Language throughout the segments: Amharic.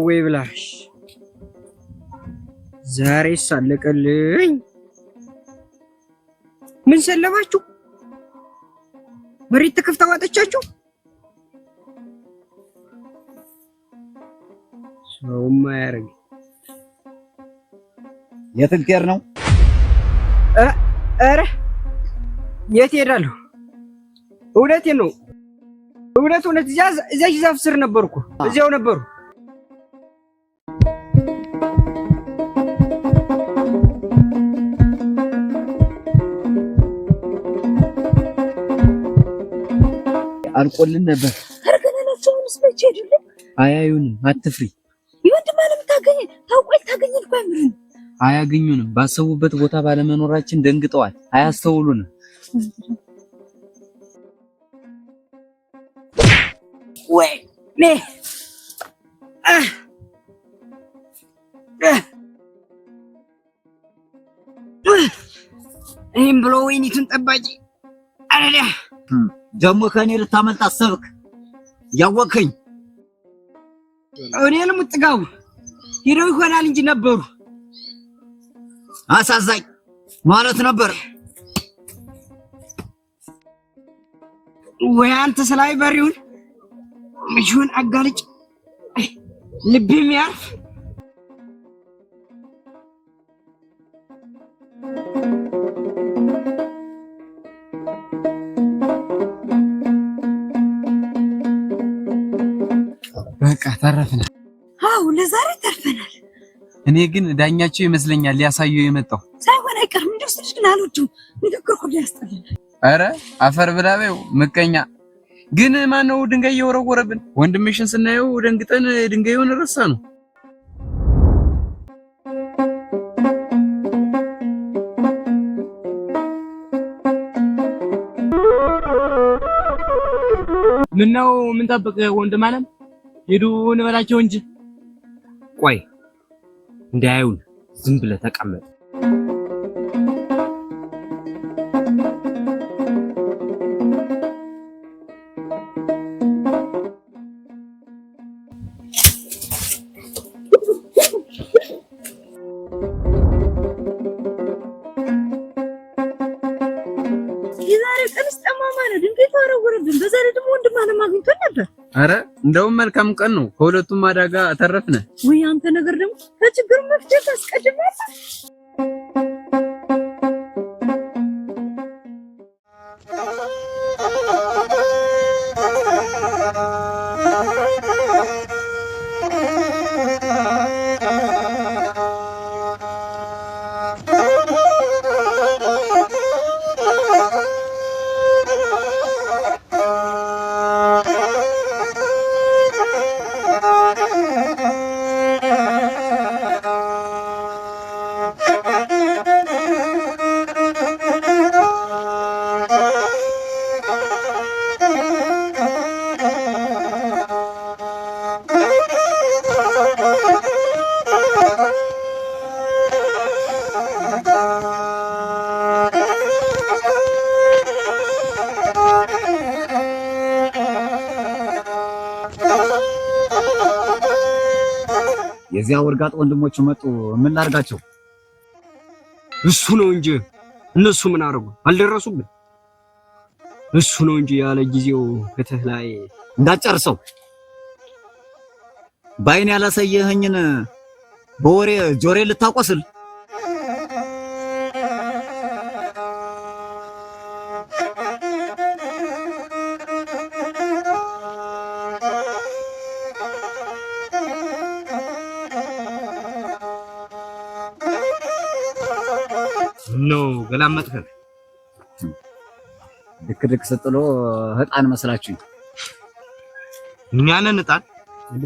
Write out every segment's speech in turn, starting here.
ወይ ብላሽ ዛሬ ሳለቀልኝ ምን ሰለባችሁ? መሬት ተከፍታ ዋጠቻችሁ? ሰውማ ያረግ የት ልትሄድ ነው? ኧረ የት ሄዳለሁ? እውነቴን ነው። እውነት እዚያ ዛፍ ስር ነበርኩ። እዚያው ነበሩ። አልቆልን ነበር። አርገናናቸውን ስመቼ አይደለም። አያዩንም፣ አትፍሪ። ይወንድም አለም ታገኝ ታውቆይ ታገኝ ልኳምሩን አያገኙንም። ባሰቡበት ቦታ ባለመኖራችን ደንግጠዋል። አያስተውሉንም። ወይ እኔም ብሎ ወይኒቱን ጠባቂ አረዳ ደግሞ ከኔ ልታመልጥ አሰብክ? ያወከኝ እኔ ለምጥጋው ሄደው ይሆናል እንጂ ነበሩ። አሳዛኝ ማለት ነበር። ወይ አንተ ስላይ በሪውን ምቹን አጋልጭ ልብ የሚያርፍ በቃ ተረፍናል። አው ለዛሬ ተርፈናል። እኔ ግን ዳኛቸው ይመስለኛል ሊያሳየው የመጣው ሳይሆን አይቀርም። እንደው ስልሽ ግን አልወደውም። ንግግር ሁሉ ያስጠላል። አረ አፈር ብላበው ምቀኛ ግን ማነው ድንጋይ እየወረወረብን? ወንድምሽን ስናየው ደንግጠን ድንጋዩን ረሳ ነው። ምነው ምን ጠብቅ ወንድም አለም? ሄዱ እንበላቸው እንጂ። ቆይ እንዳያዩን ዝም ብለህ ተቀመጥ። አረ እንደውም መልካም ቀን ነው። ከሁለቱም አደጋ ተረፍነ። ወይ አንተ ነገር ደግሞ ከችግሩ መፍትሄ ታስቀድማለህ። የዚያ ወርጋጥ ወንድሞች መጡ። ምን ላርጋቸው? እሱ ነው እንጂ እነሱ ምን አረጉ? አልደረሱብን። እሱ ነው እንጂ ያለ ጊዜው ፍትህ ላይ እንዳጨርሰው ባይን ያላሳየኸኝን በወሬ ጆሬ ልታቆስል ነው ገላመጥከ ድክ ስትሎ ህጣን መስላችሁኝ እኛ ነን ህጣን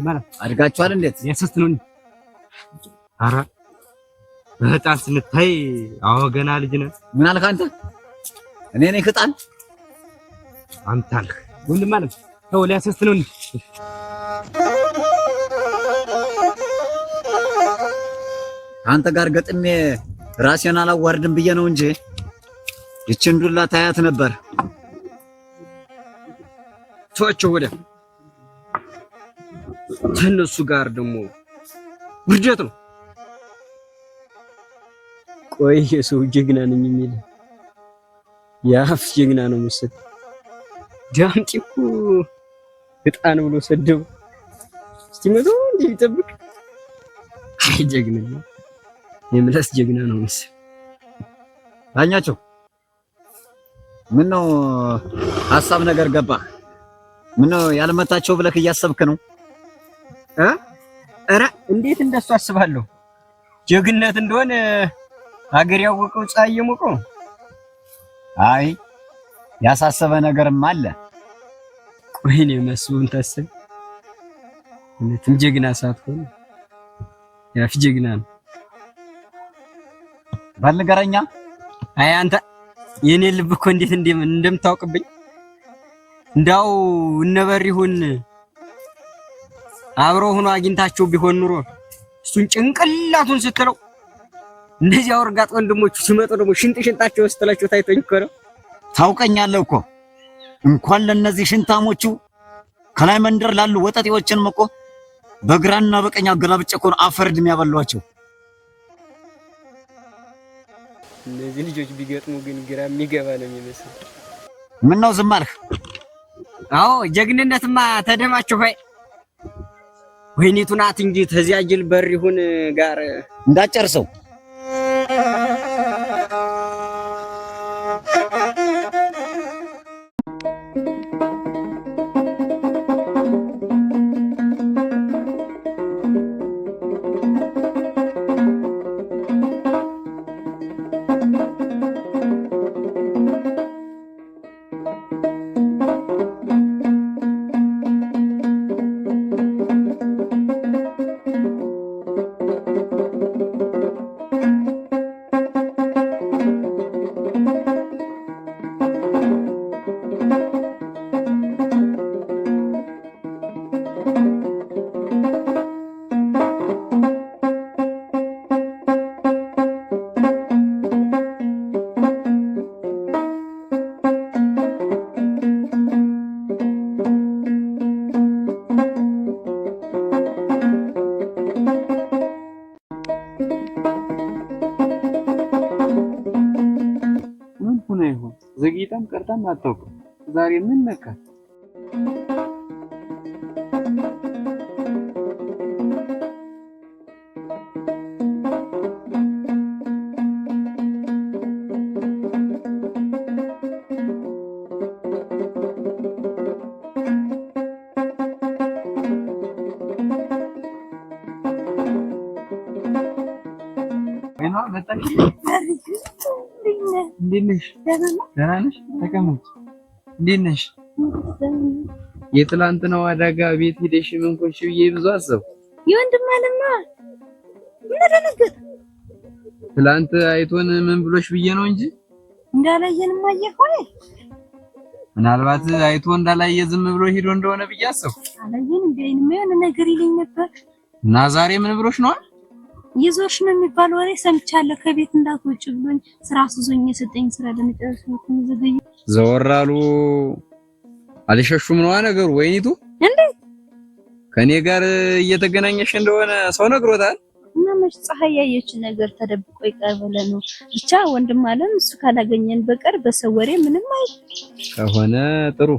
ማለት አድጋችኋል እንዴት ያሰስት ነው አራ ህጣን ስንታይ አዎ ገና ልጅ ነን ምን አልክ አንተ እኔ ነኝ ህጣን አንተ አልክ ወንድም ማለት ተው ሊያሰስት ነው አንተ ጋር ገጥሜ ራሴን አላዋርድም ብዬ ነው እንጂ ይችን ዱላ ታያት ነበር። ተዋቸው ወደ ተነሱ ጋር ደግሞ ውርጀት ነው። ቆይ የሰው ጀግና ነኝ የሚል ያፍ ጀግና ነው መሰል ዳምጤ እኮ ህጣን ብሎ ሰደው እስኪመጡ እንዴ ይጠብቅ። አይ ጀግና ነው የምላስ ጀግና ነው መሰል ዳኛቸው ምን ነው ሐሳብ ነገር ገባ? ምን ነው ያልመታቸው ብለህ እያሰብክ ነው? ኧረ እንዴት እንደሱ አስባለሁ። ጀግነት እንደሆነ ሀገር ያወቀው ፀሐይ የሞቀው። አይ ያሳሰበ ነገርም አለ። ቆይኔ መስቡን ታሰብ እነትም ጀግና ሳትሆን ያፍ ጀግና ነው ባልገረኛ። አይ አንተ የኔ ልብ እኮ እንዴት እንደምታውቅብኝ እንዳው እነበሪሁን አብሮ ሆኖ አግኝታቸው ቢሆን ኑሮ እሱን ጭንቅላቱን ስትለው እንደዚህ አውርጋጥ ወንድሞቹ ሲመጡ ደግሞ ሽንጣቸው ስትላቸው ታይቶኝ እኮ ነው። ታውቀኛለህ እኮ እንኳን ለነዚህ ሽንታሞቹ ከላይ መንደር ላሉ ወጠጤዎችንም እኮ በግራና በቀኝ አገላብጬ እኮ አፈርድም ያበሏቸው። እነዚህ ልጆች ቢገጥሙ ግን ግራ የሚገባ ነው የሚመስል። ምን ነው ዝም አልክ? አዎ ጀግንነትማ ተደማችሁ ሆይ ወይኒቱ ናት እንጂ ተዚያ ጅል በሪሁን ጋር እንዳጨርሰው ዘግይታም ቀርታም አታውቅም። ዛሬ ምን ነካ? አይኗ መጣች። እንዴት ነሽ? ደህና ነሽ? ተቀመጭ። እንዴት ነሽ? የትላንትናው አደጋ ቤት ሄደሽ ምን ኮንሽ ብዬ ብዙ አሰብኩ። የወንድም አለማ ምን አደረገ? ትላንት አይቶን ምን ብሎሽ ብዬ ነው እንጂ እንዳላየንም አየኸው። ምናልባት አይቶ እንዳላየ ዝም ብሎ ሄዶ እንደሆነ ብዬ አሰብኩ። አላየንም ቢሆንም የሆነ ነገር ይለኝ ነበር። እና ዛሬ ምን ብሎሽ ነው? ይዞሽ ነው የሚባል ወሬ ሰምቻለሁ። ከቤት እንዳትወጪ ብሎኝ ስራ አስዞኝ የሰጠኝ ስራ ለመጨረስ ነው ዘገየ። ዘወራሉ አልሸሹም ነው ነገሩ። ወይኒቱ እንዴ ከኔ ጋር እየተገናኘሽ እንደሆነ ሰው ነግሮታል። እና መች ፀሐይ ያየች ነገር ተደብቆ ይቀር ብለህ ነው? ብቻ ወንድም አለም እሱ ካላገኘን በቀር በሰው ወሬ ምንም አይል ከሆነ ጥሩ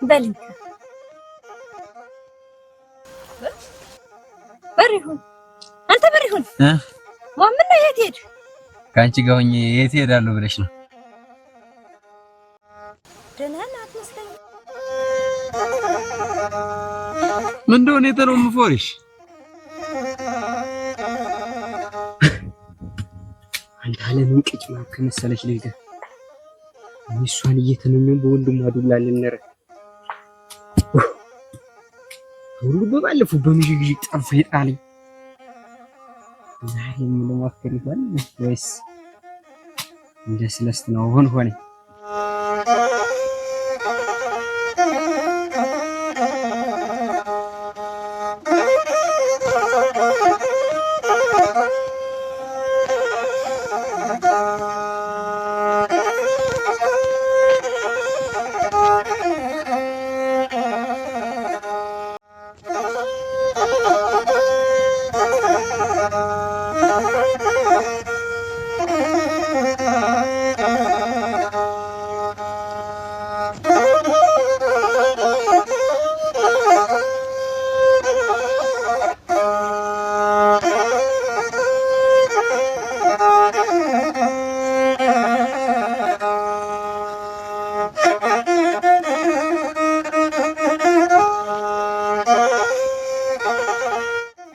በልንካ በሪሁን አንተ በሪሁን ማምን ነው የት ሄድ? ካንቺ ጋር ሆኜ የት ሄዳለሁ ብለሽ ነው? ደህና ናት መስለኝ። ምን እንደሆነ የተለው ምፎሪሽ አንተ አለምን ቅጭ ማከ መሰለሽ ልጅ እሷን እየተመኘው በወንድሟ ዱላ ልንረ ሁሉ በባለፈው በምጅግጅ ጠርፎ ይጣለኝ። ዛሬ ምን ለማከር ይሆን ወይስ እንደ ስለስት ነው ሆነ?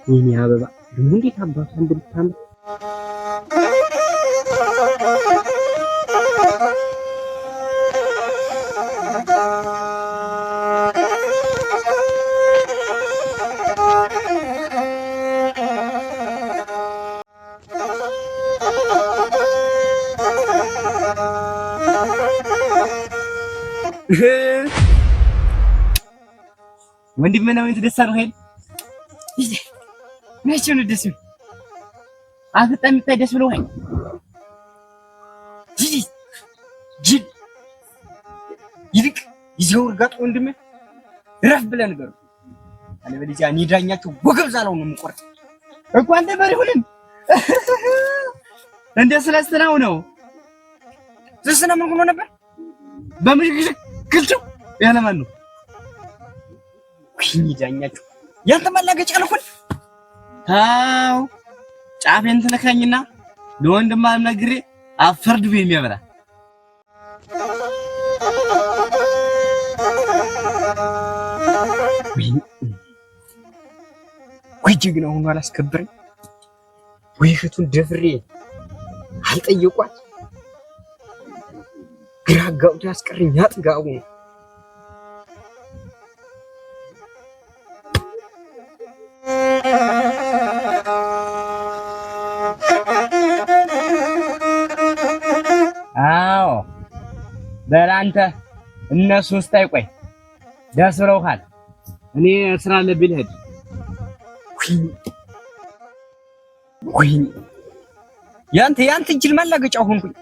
የኔ አበባ እንዴት አባቷ እንደምታምር ወንድሜ ነው የተደሰረው ሄድ መቼም ነው ደስ አፍጣ የሚታይ ደስ ብሎ ወይ ጅል ይልቅ ይዘው እርጋጥ ወንድሜ ረፍ ብለህ ንገረው። አለበለዚያ እኔ ዳኛቸው ወገብ ዛለው ነው የምቆርጥ እኮ አንተ በሪሁንም እንደ ስለስተናው ነው ስለስተና ምን ሆኖ ነበር በምጅግጅ ክልቸው ያለማን ነው እኔ ዳኛቸው ያንተ ማላገጫ አልኩን ታው ጫፌን ትነካኝና ለወንድም አልነግሬ አፈርድ ቤ የሚያበራ ወይ ጀግና ሆኖ አላስከብረኝ ወይ እህቱን ደፍሬ አልጠየቋት ግራ አጋብቶ ያስቀረኝ አጥጋቡ ነው። አዎ በላንተ እነሱ ውስጥ አይቆይ ደስ ብለውሃል። እኔ ስራ አለብኝ ልሄድ። ወይ ያንተ እጅል ማላገጫ ሆንኩኝ።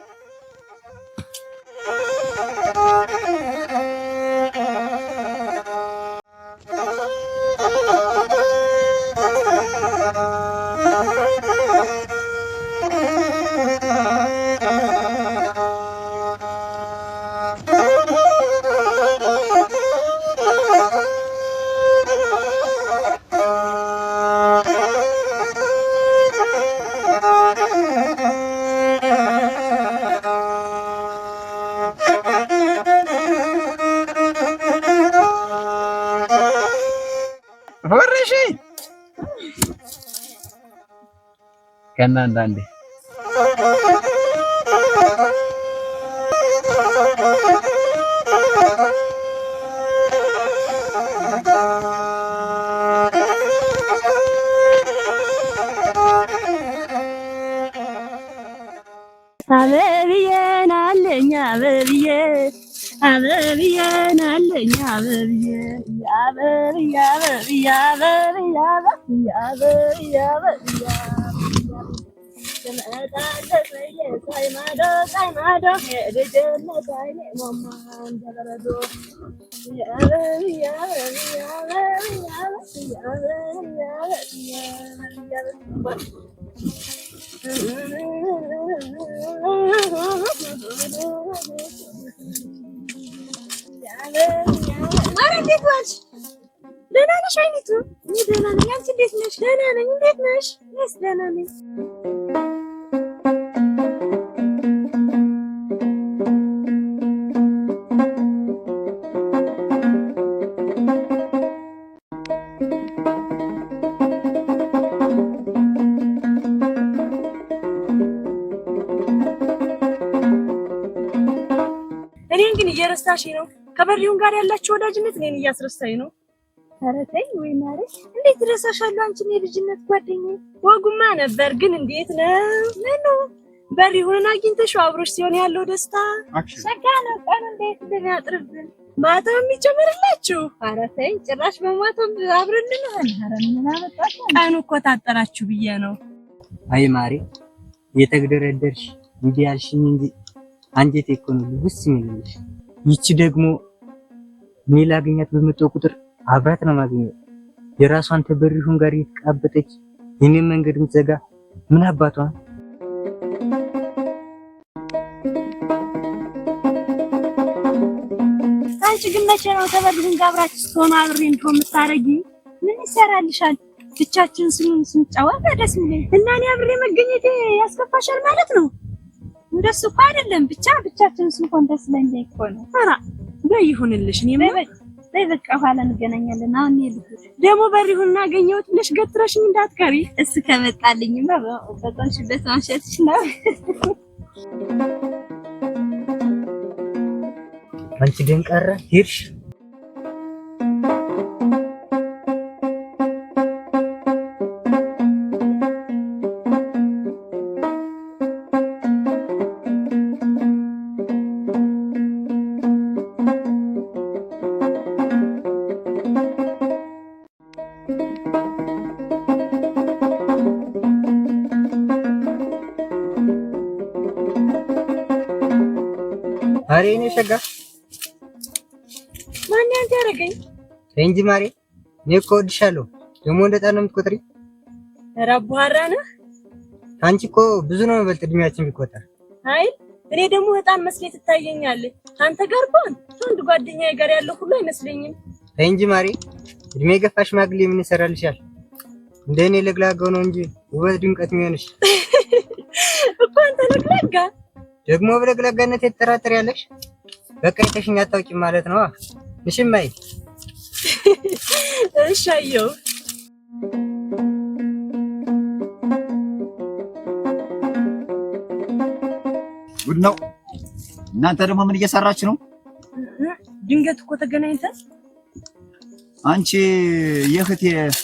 ከእናንዳንዴ አበብዬ ናለኝ አበብዬ አበብዬ ናለኝ አበብዬ አበብዬ አበብዬ አበብዬ አበብዬ አበብዬ ትመጣለች በየሳይማዶ ሳይማዶ የልጅነት አይኔ ማማ እንደበረዶ አበብዬ አበብዬ አበብዬ አበብዬ አበብዬ ኧረ እንዴት ዋልሽ? ደህና ነሽ አይኒቱ? እኔ ደህና ነኝ። አንቺ እንዴት ነሽ? ደህና ነኝ። እንዴት ነሽ? እኔስ ደህና ነኝ። እኔን ግን እየረሳሽኝ ነው። ከበሪውን ጋር ያላችሁ ወዳጅነት እኔን እያስረሳኝ ነው። ኧረ ተይ ወይ ማሬ፣ እንዴት እረሳሻለሁ? አንቺን የልጅነት ጓደኛዬ። ወጉማ ነበር ግን እንዴት ነው? ምኑ በሪውን አግኝተሽው አብሮሽ ሲሆን ያለው ደስታ ሸጋ ነው። ቀኑ እንዴት እንደሚያጥርብን ማታው የሚጨምርላችሁ። ኧረ ተይ ጭራሽ በማታው አብረን እንሆን። ኧረ ምን አመጣሽ? ቀኑ እኮ ታጠራችሁ ብዬ ነው። አይ ማሬ የተግደረደርሽ እንዲህ ያልሽኝ እንጂ አንጀቴ እኮ ነው ውስ የሚልሽ። ይቺ ደግሞ እኔ ላገኛት በመጣው ቁጥር አብራት ነው ማግኘት። የራሷን ተበሪሁን ጋር እየተቃበጠች የኔን መንገድ ምትዘጋ ምን አባቷ። አንቺ ግን መቼ ነው ተበሪሁን ጋር አብራችሁ ስትሆኑ አብሬ እንደሆነ የምታረጊ? ምን ይሰራልሻል? ብቻችን ስንጫወት ደስ የሚለኝ እና እኔ አብሬ መገኘቴ ያስከፋሻል ማለት ነው? እንደሱ እኮ አይደለም። ብቻችን ስንሆን ደስ ለኛ እኮ ነው። ኧረ በይሁንልሽ። እኔ በቃ ኋላ እንገናኛለን። አሁን ልጅ ደግሞ በሪሁን አገኘሁት ብለሽ ገትረሽኝ እንዳትቀሪ። እሱ ከመጣልኝማ በቆንሽበት ማንሸትሽ ነው። አንቺ ግን ቀረ ሄድሽ። ማሬ እኔ ሸጋ ማን ያንተ ያረገኝ እንጂ ማሬ እኔ እኮ እወድሻለሁ። ደግሞ እንደጣን ነው የምትቆጥሪ። ኧረ አቧራ ነህ አንቺ እኮ ብዙ ነው የሚበልጥ እድሜያችን ቢቆጠር። አይ እኔ ደግሞ በጣም መስለኝ ትታየኛለህ። አንተ ጋር ባን አንድ ጓደኛዬ ጋር ያለው ሁሉ አይመስለኝም። እንጂ ማሬ እድሜ የገፋ ሽማግሌ ምን ይሰራልሻል? እንደኔ ለግላጋው ነው እንጂ ውበት ድምቀት የሚሆንሽ እኮ አንተ ለግላጋ ደግሞ በለግላጋነት የተጠራጠር ያለሽ። በቃ የተሽኛ አታውቂም ማለት ነው። ንሽማይ እሺ አየሁ። ጉድ ነው። እናንተ ደግሞ ምን እየሰራች ነው? ድንገት እኮ ተገናኝተን። አንቺ የእህቴ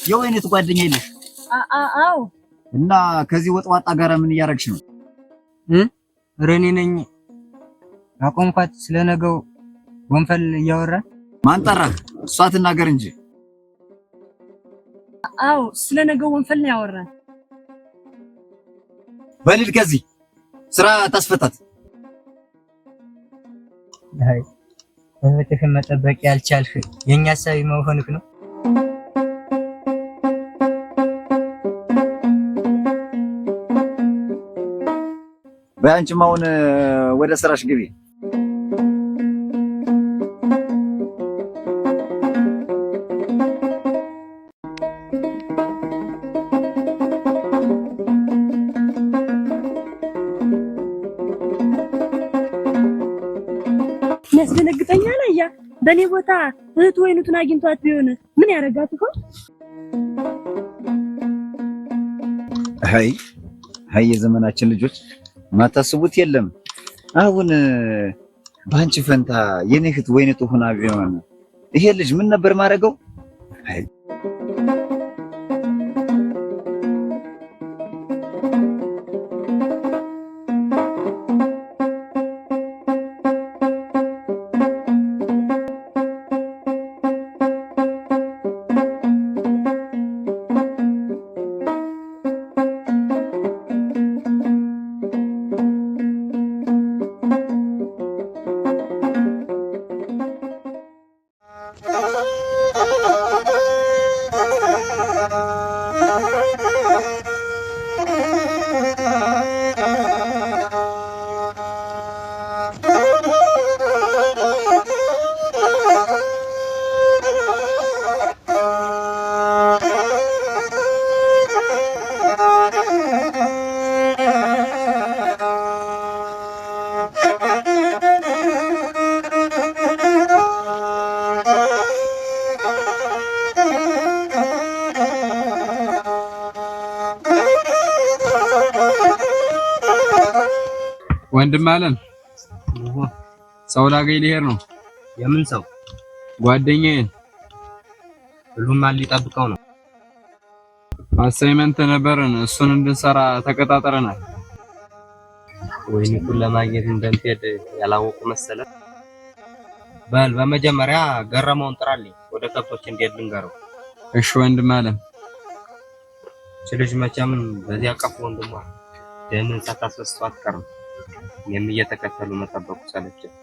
የወይኔት ጓደኛ የለሽ? አዎ። እና ከዚህ ወጥዋጣ ጋር ምን እያረግሽ ነው? ረኔ ነኝ አቆምኳት። ስለነገው ወንፈል እያወራ ማን ጠራህ? እሷ ትናገር እንጂ። አዎ ስለነገው ወንፈል ነው ያወራን። በልል ከዚህ ስራ ታስፈታት። አይ እህትህን መጠበቅ ያልቻልሽ የኛ ሀሳቢ መሆንክ ነው። በአንቺም አሁን ወደ ስራሽ ግቢ። ያስደነግጠኛል። አያ በኔ ቦታ እህት ወይኑትን አግኝቷት ቢሆን ምን ያረጋት ይሆን? አይ አይ የዘመናችን ልጆች ማታስቡት የለም። አሁን ባንቺ ፈንታ የኔ እህት ወይነቱ ሆና ቢሆን ይሄ ልጅ ምን ነበር ማድረገው? አይ ወንድም አለም ሰው ላገኝ ልሄድ ነው። የምን ሰው? ጓደኛዬን። ሁሉም ማን ሊጠብቀው ነው? አሳይመንት ነበረን እሱን እንድንሰራ ተቀጣጥረናል። ወይኔቱን ለማግኘት እንደምትሄድ ያላወቁ መሰለ። በል በመጀመሪያ ገረመውን ጥራልኝ፣ ወደ ከብቶች እንዴት ልንገረው። እሺ ወንድም አለም። ልጅ መቼም በዚያ ቀፎ ወንድሟ ደህንን ሳታስበስቷት አትቀርም። እኔም እየተከተሉ መጠበቁ ሰለቸኝ።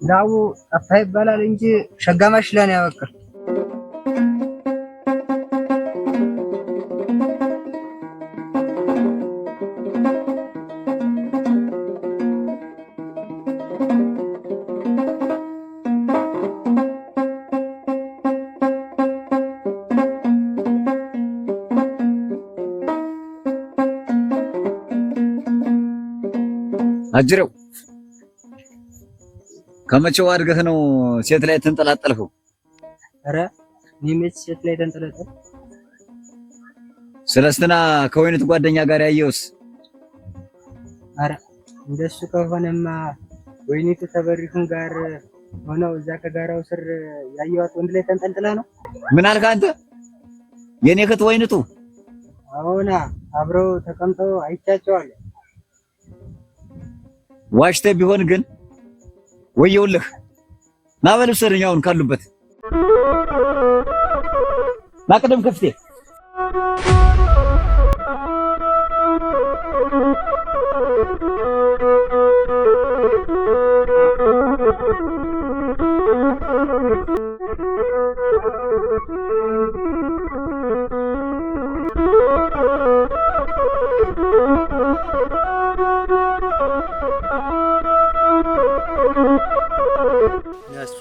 ዳው ጠፋ ይባላል እንጂ ሸጋማሽ ለኔ ያበቃ። አጅረው ከመቼው አድገህ ነው ሴት ላይ ተንጠላጠልከው? አረ ኒሜት ሴት ላይ ተንጠላጠል። ስለስትና ከወይነት ጓደኛ ጋር ያየውስ? አረ እንደሱ ከሆነማ ወይኒቱ ተበሪሁን ጋር ሆነው እዛ ከጋራው ስር ያየዋት ወንድ ላይ ተንጠልጥላ ነው። ምን አልክ አንተ? የኔ እህት ወይነቱ? አዎና አብረው ተቀምጠው አይቻቸዋለሁ። ዋሽተ ቢሆን ግን ወየውልህ ና በልብሰኝ አሁን ካሉበት ማቀደም ከፍቴ Yes.